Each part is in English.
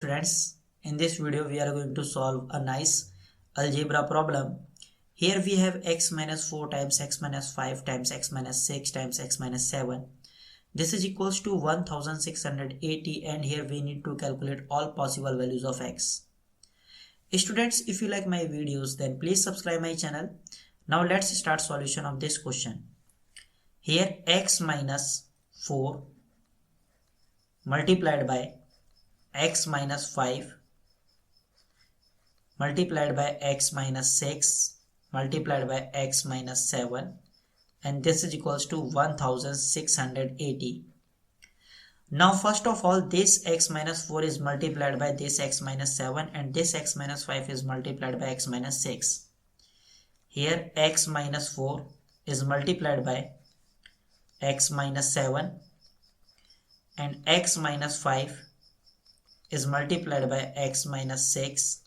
Friends, in this video we are going to solve a nice algebra problem. Here we have x minus 4 times x minus 5 times x minus 6 times x minus 7. This is equals to 1680, and here we need to calculate all possible values of x. Students, if you like my videos, then please subscribe my channel. Now let's start solution of this question. Here x minus 4 multiplied by x minus 5 multiplied by x minus 6 multiplied by x minus 7, and this is equals to 1680. Now first of all, this x minus 4 is multiplied by this x minus 7, and this x minus 5 is multiplied by x minus 6. Here x minus 4 is multiplied by x minus 7, and x minus 5 is multiplied by x minus 6,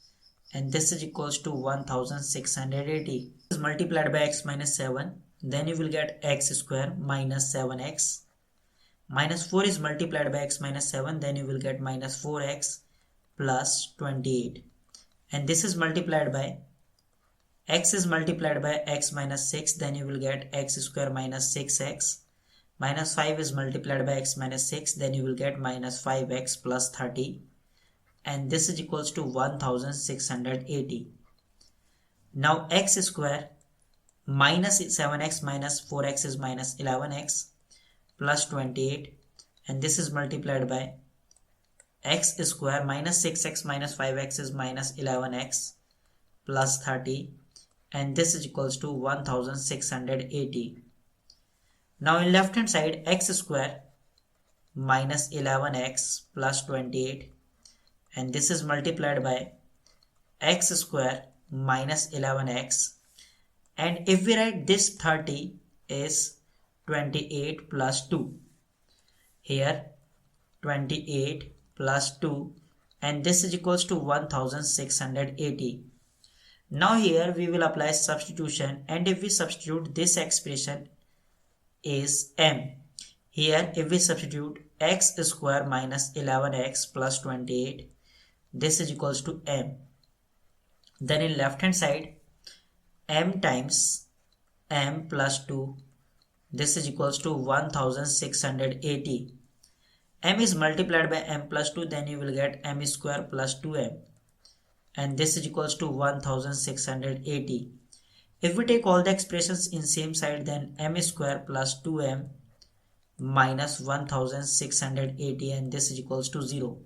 and this is equals to 1680. Is multiplied by x minus 7, then you will get x square minus 7x. Minus 4 is multiplied by x minus 7, then you will get minus 4x plus 28. And this is multiplied by x is multiplied by x minus 6, then you will get x square minus 6x. Minus 5 is multiplied by x minus 6, then you will get minus 5x plus 30. And this is equals to 1680. Now x square minus 7x minus 4x is minus 11x plus 28, and this is multiplied by x square minus 6x minus 5x is minus 11x plus 30, and this is equals to 1680. Now in left hand side, x square minus 11x plus 28, and this is multiplied by x square minus 11x, and if we write this 30 is 28 plus 2. Here 28 plus 2, and this is equals to 1680. Now here we will apply substitution, and if we substitute, this expression is m. Here if we substitute x square minus 11x plus 28, this is equals to m. Then in left hand side, m times m plus 2, this is equals to 1680. M is multiplied by m plus 2, then you will get m square plus 2m, and this is equals to 1680. If we take all the expressions in same side, then m square plus 2m minus 1680, and this is equals to 0.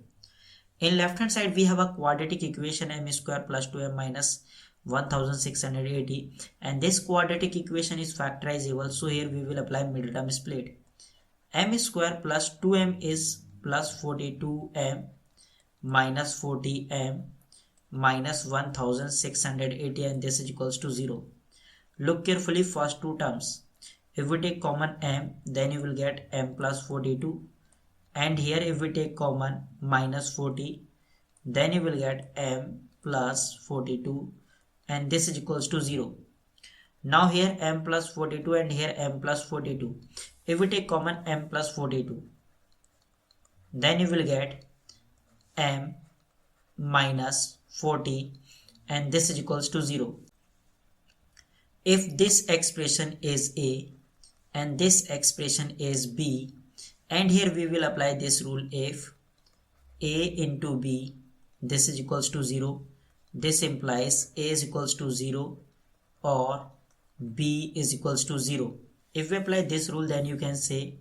In left hand side we have a quadratic equation m square plus 2m minus 1680, and this quadratic equation is factorizable, so here we will apply middle term split. M square plus 2m is plus 42m minus 40m minus 1680, and this is equals to 0. Look carefully first two terms. If we take common m, then you will get m plus 42, and here if we take common minus 40, then you will get m plus 42, and this is equals to 0. Now here m plus 42 and here m plus 42. If we take common m plus 42, then you will get m minus 40, and this is equals to 0. If this expression is a and this expression is b, and here we will apply this rule: if a into b, this is equals to 0, this implies a is equals to 0 or b is equals to 0. If we apply this rule, then you can say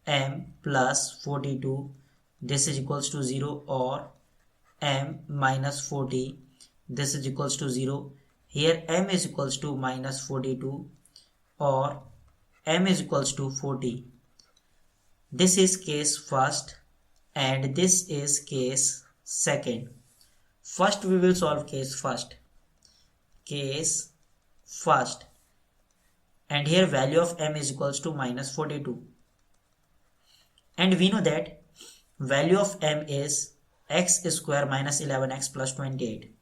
m plus 42, this is equals to 0, or m minus 40, this is equals to 0. Here m is equals to minus 42, or m is equals to 40. This is case first and this is case second. First we will solve case first. Case first. And here value of m is equals to minus 42. And we know that value of m is x square minus 11x plus 28.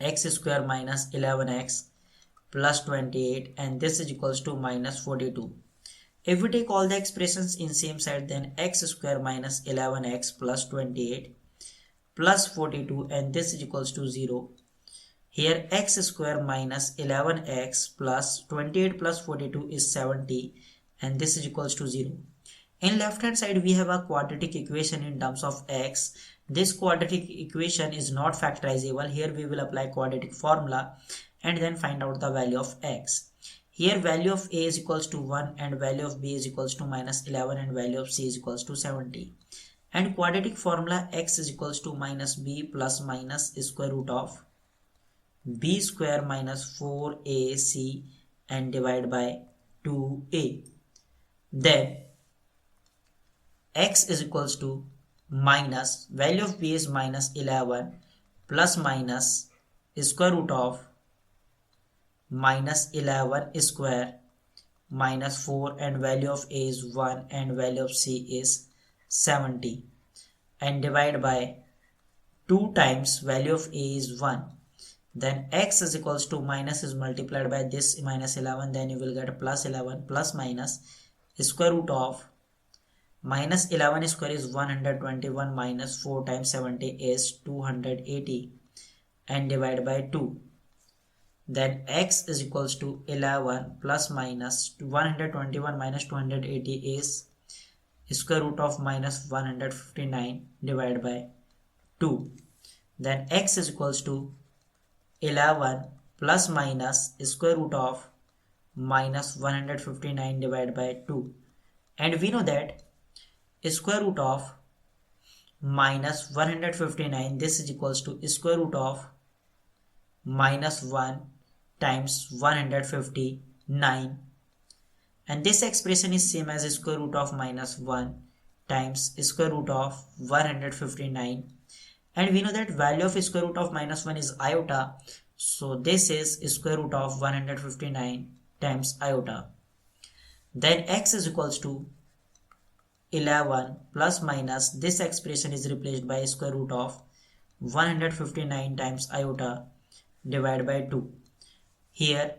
X square minus 11x plus 28, and this is equals to minus 42. If we take all the expressions in same side, then x square minus 11x plus 28, plus 42 and this is equals to 0. Here x square minus 11x plus 28 plus 42 is 70 and this is equals to 0. In left hand side we have a quadratic equation in terms of x. This quadratic equation is not factorizable. Here we will apply quadratic formula and then find out the value of x. Here value of a is equals to 1 and value of b is equals to minus 11 and value of c is equals to 70. And quadratic formula x is equals to minus b plus minus square root of b square minus 4ac and divide by 2a. Then x is equals to minus value of b is minus 11 plus minus square root of minus 11 square minus 4 and value of a is 1 and value of c is 70 and divide by 2 times value of a is 1. Then x is equals to minus is multiplied by this minus 11, then you will get plus 11 plus minus square root of minus 11 square is 121 minus 4 times 70 is 280 and divide by 2. Then x is equals to 11 plus minus 121 minus 280 is square root of minus 159 divided by 2. Then x is equals to 11 plus minus square root of minus 159 divided by 2. And we know that square root of minus 159, this is equals to square root of minus 1 times 159, and this expression is same as square root of minus 1 times square root of 159, and we know that value of square root of minus 1 is iota, so this is square root of 159 times iota. Then x is equals to 11 plus minus this expression is replaced by square root of 159 times iota divided by 2. Here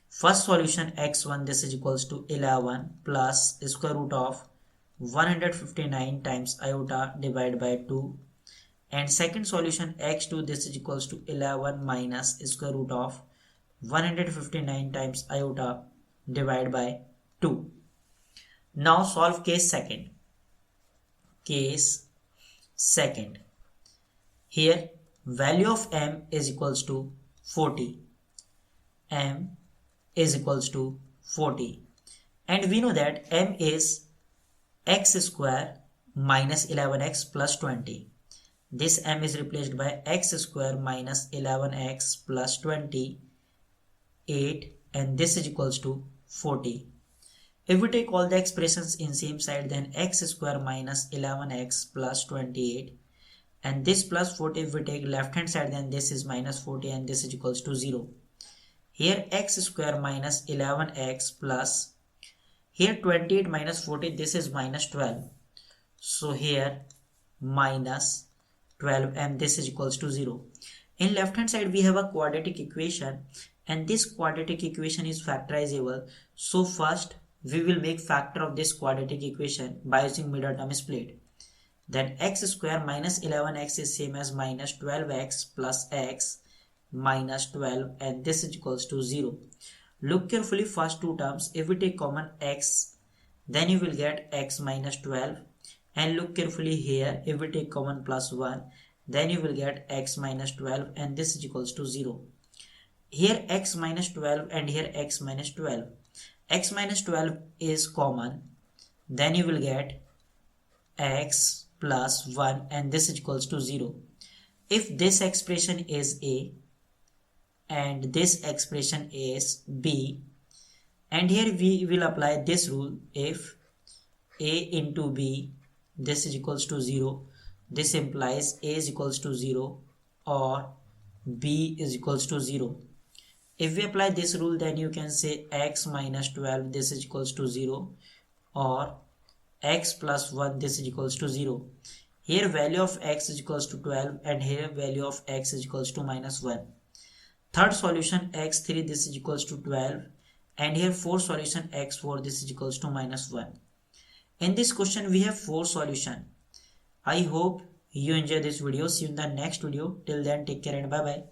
first solution x1, this is equals to 11 plus square root of 159 times iota divided by 2, and second solution x2, this is equals to 11 minus square root of 159 times iota divided by 2. Now solve case second. Case second. Here value of m is equals to 40. M is equals to 40. And we know that m is x square minus 11x plus 20. This m is replaced by x square minus 11x plus 28 and this is equals to 40. If we take all the expressions in same side, then x square minus 11x plus 28 and this plus 40, if we take left hand side, then this is minus 40 and this is equals to 0. Here x square minus 11x plus here 28 minus 40, this is minus 12. So here minus 12 and this is equals to 0. In left hand side we have a quadratic equation and this quadratic equation is factorizable. So first we will make factor of this quadratic equation by using middle term split. Then x square minus 11x is same as minus 12x plus x minus 12 and this is equals to 0. Look carefully first two terms. If we take common x, then you will get x minus 12, and look carefully here, if we take common plus 1, then you will get x minus 12 and this is equals to 0. Here x minus 12 and here x minus 12. X minus 12 is common, then you will get x plus 1 and this is equals to 0. If this expression is a and this expression is b, and here we will apply this rule, if a into b, this is equals to 0, this implies a is equals to 0 or b is equals to 0. If we apply this rule, then you can say x minus 12, this is equals to 0, or x plus 1, this is equals to 0. Here value of x is equals to 12 and here value of x is equals to minus 1. Third solution x3, this is equals to 12, and here fourth solution x4, this is equals to minus 1. In this question we have 4 solutions. I hope you enjoy this video. See you in the next video. Till then, take care and bye bye.